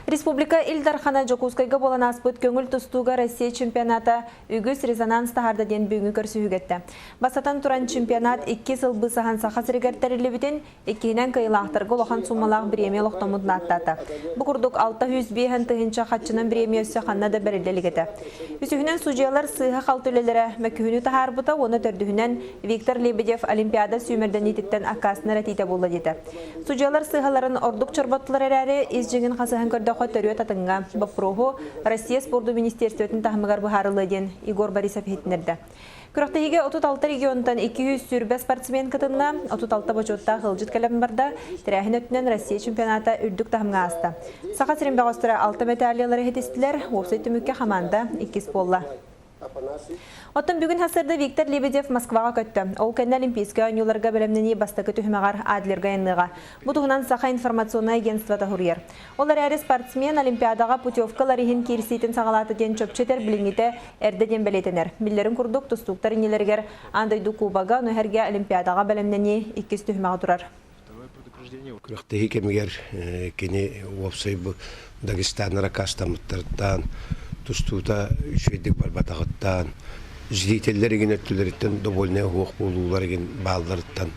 Республика Илдархана Жокускайга болан аспыт көңіл тұстуға Россия чемпионата үгіс резонанс тахарда ден бүгін көрсігетті. Басатан туран чемпионат 2 сыл бұсаған сақас регерттәрілі бітін, 2-нен кайылақтырғы лохан сумалақ біреме лоқтамыдын аттаты. Бұқұрдық 605 тұхынша қатшынан біреме өсі қанна да бәрілділігеті. Үсігінен судьялар сыйға қалтылелері мәкіхіні тахар бұта, оны төрдігінен Виктор Лебедев Олимпиада сүймерден етіктен ақасына рәтейті болды деді. Судьялар сыйғаларын ордық чорбаттылар әрәрі езжігін қасыған көрді Төрөт атынга бапроху Россия спорту министерствотын тахмыгар бухарылы ден Игорь Борисов хетнерді. Күріқтігіге 36 регионтан 200 сүрбе спортсмен кытынна, 36 бачотта қылжыт кәлем барда, тірәхін өтінен Россия чемпионата үрдік тахмыға асты. Сақа сірен бағыстыра 6 металиялары хетестілер, опсайты мүкке қаманда 2 болла. Оттан бүгін хасырды Виктор Лебедев Москваға көтті. Ол кәнді олимпийский ойнуларға бөлімнені бастықы түхімағар адлерға енліға. Бұтығынан Сақа информационный агентствода хұрьер. Олар әрі спортсмен олимпиадаға путевкаларыхын керсейтін сағалаты ден чөпчетер біліңіті әрді ден бәлетінер. Білдерін күрдік тұстуқтар инелергер андайды кубаға нөхерге олимпиадаға бөлімнені 2 түхімаға тұрар. Күріқтегі кемегер кені опсай бұл Дагестаныра кастамыттардан, тұстуыта үшвейдік барбатағыттан, зрительдер еген өттілеріттен довольный оқ болулар еген балдарыттан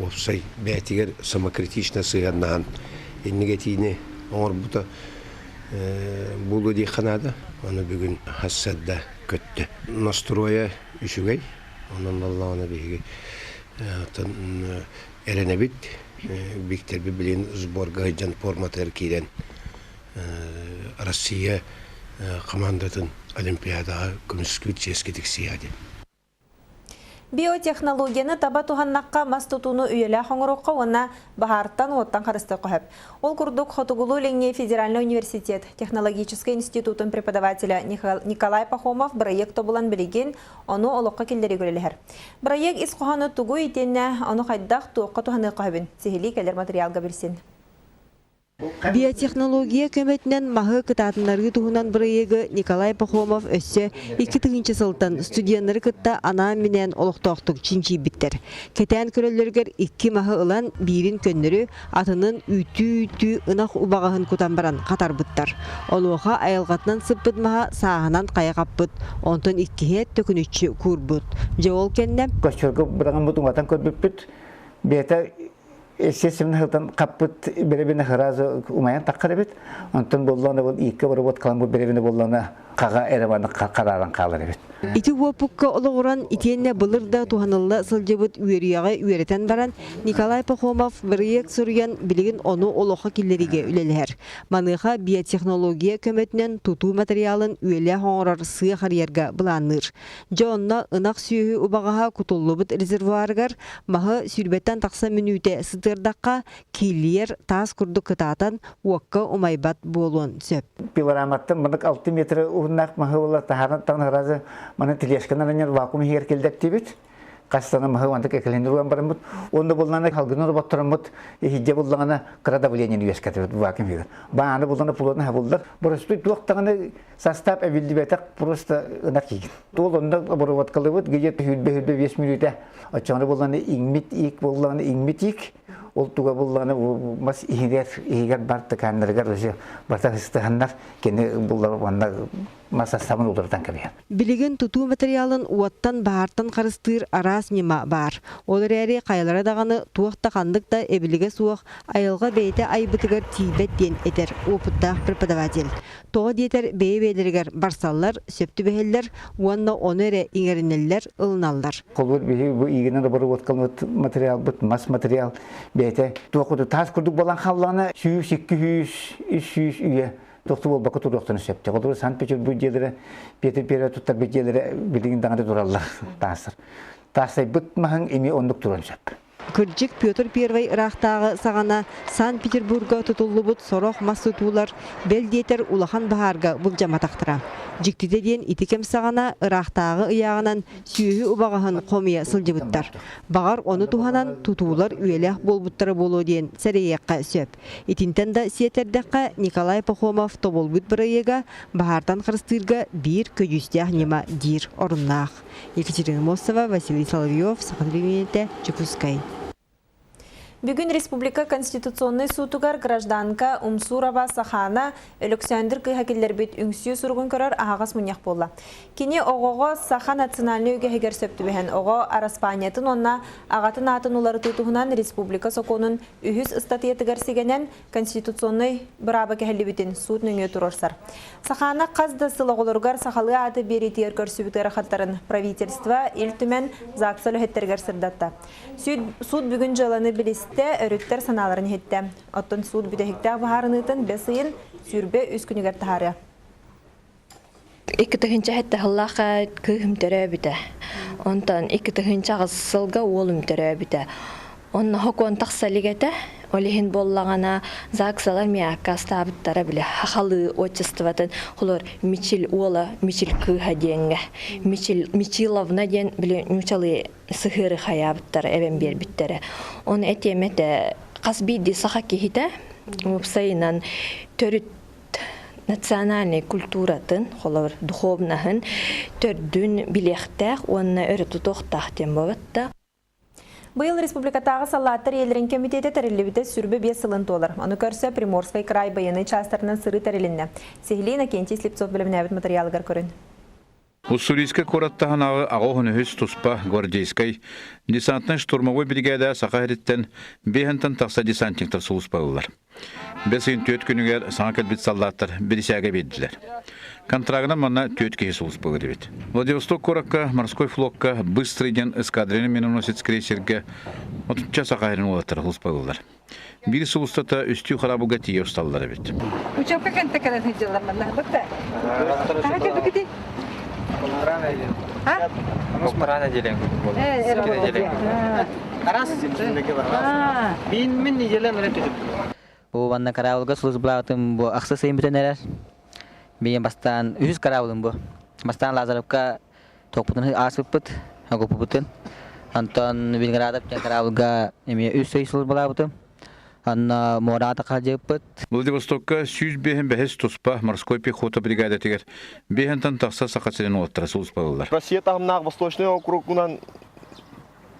опсай бәтігер самокритично сыйғаннаған еннеге тейіне оңыр бұта болу дей қанады, оны бүгін хассадда көтті. Настроя үшігей, онын Аллағына бейге әріне бит, бектербі білен сборға жан форматыр кейден Россия командатын Олимпиадаға күміскүт жескетік сияды. Биотехнологияны таба туғаннаққа мас тұтуыны үйелі қоңырыққа оны бағарттан оттан қарысты қойып. Ол күрдік Хотугулу Ленге Федеральный университет технологический институтын преподавателя Николай Пахомов проекты болан білеген, оны олыққа келдері көрелер. Проект ис қоғаны тұғу етенне, оны қайдақ туыққа туғаны қойбін. Сехили келер материалға білсін. Биотехнология көмөтінен мағы кытатынлары туғынан бұрайығы Николай Пахомов өссі 2-тігінші сылтан студиянлары кытта ана менен олықтоқтық чинчи биттер. Кетен көрелергер 2 мағы ылан бирин көннері атының үті ынақ убағығын кутан баран қатар бұттар. Олуға айылғатынан сыппыт маға сағынан қайақаппыт, онтын 2-хет төкінүтші көрбіт. Жауыл кенне? Көшчөргі бұраған бұтың ватан көрбіппіт, бета естественно хылтан каппыт беребине хыразы умаян таккар бит. Онтон болланы бол 2 барыбот каламбы беребине болланы кага эребаны караран калыр бит. Ити уопукка олоғыран итенне былырда туғанылы сылжыбыт үйерияға үйеретен баран Николай Пахомов бірек сүрген білігін оны олоға келлериге үлелер. Маныға биотехнология көмөтінен туту материалын үйелі хоңырар сыя қарьерға бұланыр. Жонна ынақ сүйі убағаға кутуллыбыт резервуаргар мағы сүрбеттен тақса минуте сытырдаққа кейлер тас күрді кытатан уаққа умайбат болуын сөп. Пилораматтан мындық 6 метр ұғынақ мағы олар тағараттан ғыразы маны телешканарынер вакуум хер келдеп тибит. Кастана мага вантык экелендирген барымбыт. Онда болнаны халгыныр баттырымбыт. Хидже боллаңана крадавление университет вакуум хер. Бааны болланы пулотны хабылдар. Просто туактаганы состав авилдибетак просто ынакигин. Тол онда оборваткалыбыт геет хүлбе 5 минутта. Ачаны болланы иңмит ик болланы иңмит ик. Ол туга болланы мас игер барты каннарга рөҗе барта хистәһәннәр кене буллар ванда маса самын ултырдан кебе. Билеген туту материалын уаттан баартан карыстыр арас нема бар. Олар әре кайлара даганы туакта кандыкта эбилеге суак айылга бейте айбытыгар тибет ден этер опытта преподаватель. Тоо диетер бейбелергер барсаллар, сөптү бехеллер, уанна онере иңеринеллер ылналлар. Колбур бу игенен бары воткалмыт материал бут мас материал бейте туакты тас курдук болан халланы 200 300 үйе Доктор бол бакы турдуктан сөптө. Олар Санкт-Петербург жерлери, Петр туттар бежелери билигин даңады тураллар тасыр. Тасай бут махың эми ондук туран сөп. Кырджик Петр I рахтағы сағана Санкт-Петербурга тұтылыбыт сорох масытулар белдетер улахан бағарға бұл жаматақтыра. Жіктеден итикем сағана рахтағы ұяғынан сүйі ұбағығын қомия сылжыбыттар. Бағар оны туғанан тұтулар үйелек болбыттары болу ден сәрейеққа сөп. Итинтен сетердеққа Николай Пахомов тоболбыт бірайеға бағартан қырыстырға бір көжістеғ нема дир орыннақ. Екатерина Мосова, Василий Соловьев, Сахадринете, Чекускай. Бүгін Республика Конституционный сутугар гражданка Умсурова Сахана Александр Кыхакеллер бит үңсүү сургун көрөр ағас мұньяқ болла. Кені оғоға Саха национальный өге хегер сөпті бәхен оға араспаниятын онна ағатын атын олары тұтуғынан Республика Соконын үхіз статиятыгар сегенен Конституционный бұрабы кәхелі бітін суд нөңе тұрорсар. Сахана қазды сылығылыргар сақалы аты беретер көрсібітері қаттарын правительства ил-түмен зақсылы хеттергер сырдатта. Суд бүгін жыланы білісті өріттер саналарын хетті. Оттын суд бүдәхікті бағарынытын бәсейін сүрбе үз күнігер тахары. Iki tığınca hatta Allah'a kıyım terabide. Ondan iki tığınca ağızsılga oğlum terabide. Onun hokon taqsaligete, olihin bollağana zaksalar miyakka stabıttara bile halı otçıstыватын xolor michil ola michil kıha denge. Michilovna den bile nüçalı sıhırı hayabıttara even berbittere. Onu etemete qasbidi saxaki hite, sayınan törüt национальный культуратын, холор духовнахын төрдүн билектах, онна өрөтү тоқтах тем боватта. Быйыл республикатағы салаттар елерін комитеті тәрелебіті сүрбі 5 сылын толыр. Оны көрсі Приморской край байыны частарынан сыры тәрелінді. Сехлина Кенти Слепцов білімін әбіт материалығар көрін. Уссурийская кораттаханағы ағоғын өз тұспа гвардейской десантның штурмовой бригада сақағыреттен бейхантан тақса десантниктар сұлыс бағылар. Бәсейін төт күнігер саңа кәлбет саллаттар бірісәге бедділер. Контрагынан манна төт кейі сұлыс бағыр бет. Владивосток коракка, морской флокка, быстрый ден эскадрені миноносец крейсерге отынча сақағырын олаттар сұлыс бағылар. Bir сұлыстата үстü қарабуға тие ұсталылар бет. Учебка кәнті кәлін хиджалар манна бұқта? Қаға кәлбі кәді? Парана делен. Мен неделем ретіп. Бу ванна каравылга сулус булатым бу аксы сейм битенерер. Мен бастан 100 каравылым бу. Бастан Лазаровка токпутун асыппыт, агоппутун. Антон Винградов каравылга эме 100 сулус булабытым. Анна Мората кажеппыт. Владивостокка сүйіз бейхен бәхес тұспа морской пехота бригада тегер. Бейхентан тақса сақатсырен оттыра сұлыс бағылар. Россия тағымнағы Восточный округынан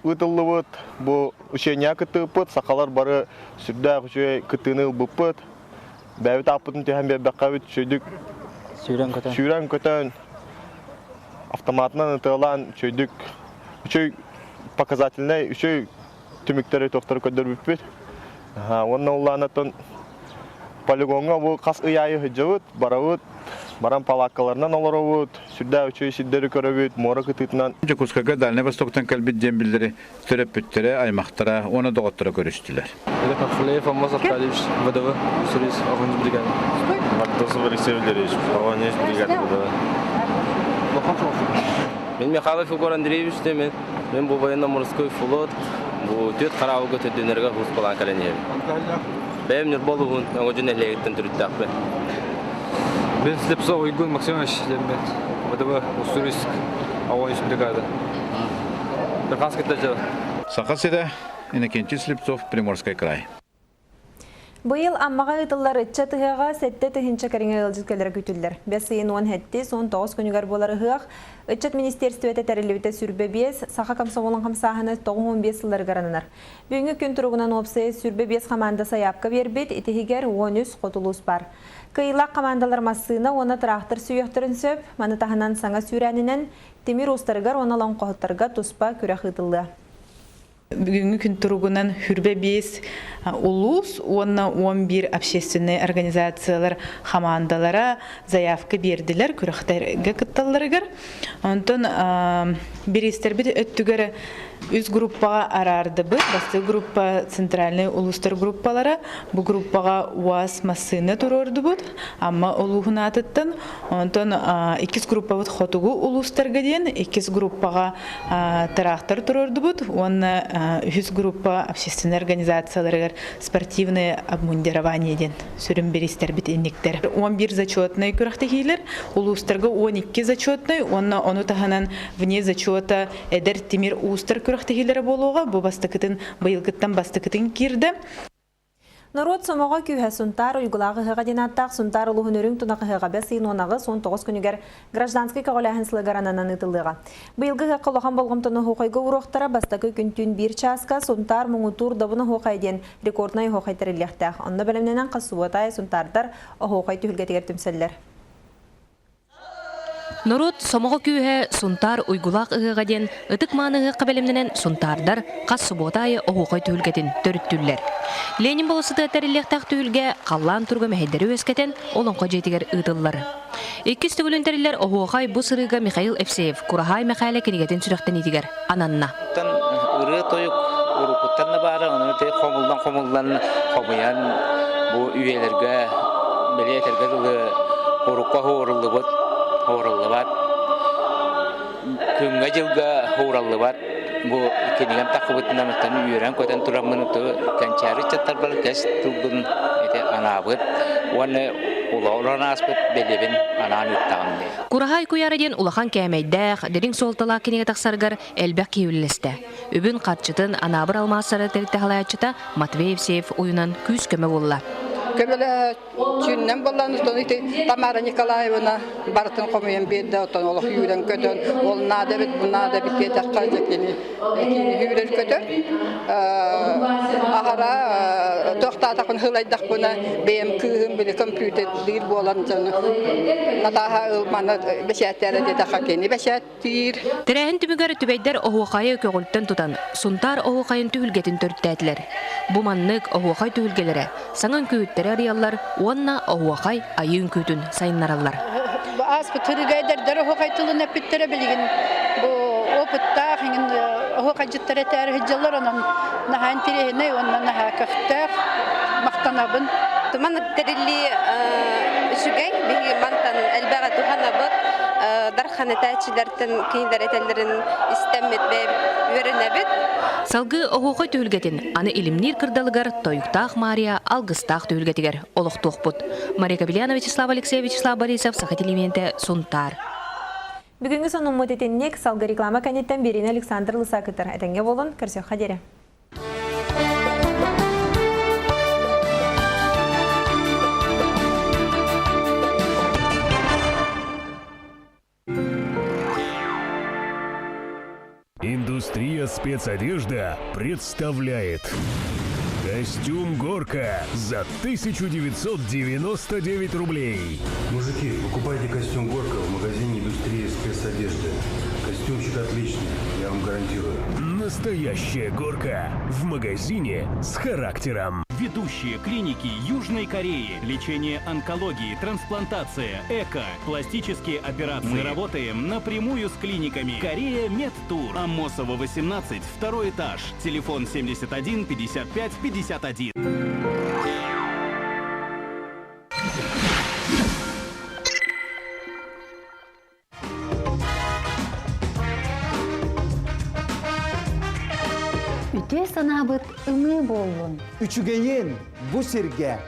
ұтылы бұд. Бұл үшене күті бұд, сақалар бары сүрдәқ үше күтіні бұппыд. Бәвіт апытын түйен бәбәққа бүт шөйдік. Сүйрен көтін. Автоматынан ұтылан шөйдік. Үше показательный, үше түміктері тоқтары көдір бүппіт. Онна уланатын полигонга бұл қас ұяйы хүджауыт, барауыт, баран палаққаларынан оларуыт, сүрдә үшөй сиддері көрөвіт, мора күтітінен. Кускага Дальний Востоктан кәлбет дембілдері түріп бүттері, аймақтара, оны доғаттыра көрістілер. Это Пахфулеев Амаз Аркадьевич, ВДВ, Уссурийск, охранный бригада. Мартосов Алексей Валерьевич, охранный бригада ВДВ. Мен Михайлов Егор Андреевич, мен бұл военно-морской флот, бұл төт қарауығы төтденерге ғұс болан кәлене. Бәйімнер болуғын, оңы жүн әлегеттен түріттақ бе. Мен Слепцов Игорь Максимович, ВДВ, Уссурийск, охранный бригада. Бірқанский тәжі. Сақасыда Иннокентий Слепцов, Приморский край. Быйыл аммаға ұтылар үтчі тұғыға сәтті тұхынча кәріңе ұлжызкелері күтілдер. Бәсейін 10 хәтті, сон 9 күнігер болары ғық, үтчет министерстветі тәрелевіті сүрбе 5, сақа комсомолын қамсағыны 9-15 сыллар ғаранынар. Бүгінгі күн тұрғынан опсай сүрбе 5 команда саяпқа бербет, етігер 13 қотылус бар. Кыйлақ командалар масыны оны трактор сүйіқтірін сөп, маны тағынан саңа сүйрәнінен темир ұстарығар оналан қоғыттарға тұспа күрәқ ұтылды. Бүгінгі күн тұрғынан хүрбе 5 улус, онна 11 общественный организациялар командалара заявка берділер, күріқтерге күтталарығыр. Онтон берестер біді өттігері үз группаға арарды бұд, басты группа центральный улустар группалары, бұл группаға УАЗ масыны тұрорды бұд, амма улуғын атыттын. Онтон 2 группа бұд хотугу улустарға ден, 2 группаға тарақтар тұрорды бұд, онна 100 группа общественный организацияларығыр спортивное обмундирование ден сүрін берестер біт енніктер. 11 зачетный күріқтігейлер, улустарға 12 зачетный, онна оны тағынан вне зачета әдір темир уыстар күріқтігейлері болуға, бұл бастықытын, бұйылғыттан бастықытын керді. Народ сомоға күйе сунтар уйгулағы хыға динаттақ сунтар улуғын өрің тұнақы хыға бәс сыйнуанағы сон 9 күнігер гражданский кағолайын сылыгарананан ытылыға. Бұйылғы хыққа лоған болғымтыны хоқайғы уроқтара бастақы күнтін 1 часка сунтар мұңытур дабыны хоқайден рекорднай хоқайтырылияқтақ. Онна бәлемненен қасуатай сунтардар хоқай түхілгетігер түмселлер. Народ сомоға күйе сунтар уйгулақ ығығаден ытык манығы қабелемненен сунтардар қас суботайы оғуқай түйілгетін төріттүллер. Ленин болысыды тәрілектақ түйілге қаллан тұрғы мәхедері өскетен олонқо жетігер ұтылылар. Еккіз түгілінтерілер оғуқай бұ сырыға Михаил Евсеев Курахай Михайлы кенегетін сүріқтен етігер ананна. Үрі тойық ұрықыттарына бары, оны қомылдан қомыян бұ үйелерге, белетерге жылы ұрыққа ғорылы бұд. Хораллыбат, күнге жылға хораллыбат, бұл кенеген тақыбытынан ұттан үйерен көтен тұрамын ұты кәнчәрі чаттар бар кәс тұлғын анабыт, оны ұлаулан аспыт белебін анан ұттағынды. Курахай күйараден улахан кәмейдәқ, дерің солтала кенеге тақсарғар әлбәк кеуілісті. Үбін қатшытын анабыр алмасары тәрітті қалайатшыта Матвей Евсеев ойынан күз көмі болла. Көмелі түннен болан Тамара Николаевна бартын қомыен беді, отын олық үйрен көтін, ол нада бет, бұл нада бет кетаққа жекені үйрен көтін. Ағара тоқтатақын ғылайдақ бұна бейім күйім білі компьютер дейір болан жаны. Натаға ұлманы бәшәттері дедаққа кені бәшәттейір. Тірәхін түмігер түбейдер оғуқайы көғілттен тұтан, сұнтар оғуқайын түйілгетін төрттәділер. Бұманнық оғуқай түйілгелері, саңын күйіттері ариялар, онна оғуқай айын күйтін сайынларалар. Аспы түрігайдер оғуқай тұлын әпіттері білген. Бұл опыттақ, оғуқай жыттары тәрі жылар, онын нағайын терехіне, онын наға көқтәқ, мақтанабын. Туман тәрілі үшігай, бігі мантан әлбәға туғана бұд, дарханы тәчілердің кейіндер әтәлерін істәммет бәй өріне біт. Салғы оғуқай түйілгетін, аны илімнер кырдалығар тойықтақ Мария алғыстақ түйілгетігер олықтуқ бұд. Мария Кабеляна, Вячеслав Алексей, Вячеслав Борисов, Сахат элементі Сунтар. Бүгінгі сон ұмыт етеннек салғы реклама кәнеттен берін Александр Лысакытыр. Әтенге болын, көрсек қадері. Индустрия спецодежда представляет костюм «Горка» за 1999 рублей. Мужики, покупайте костюм «Горка» в магазине «Индустрия спецодежды». Костюмчик отличный, я вам гарантирую. Настоящая «Горка» в магазине с характером. Ведущие клиники Южной Кореи. Лечение онкологии, трансплантация, эко, пластические операции. Мы работаем напрямую с клиниками. Корея Медтур. Амосова, 18, второй этаж. Телефон 71 55 51. Үтө санабыт ыңы болуын. Үчүгейин бу сирге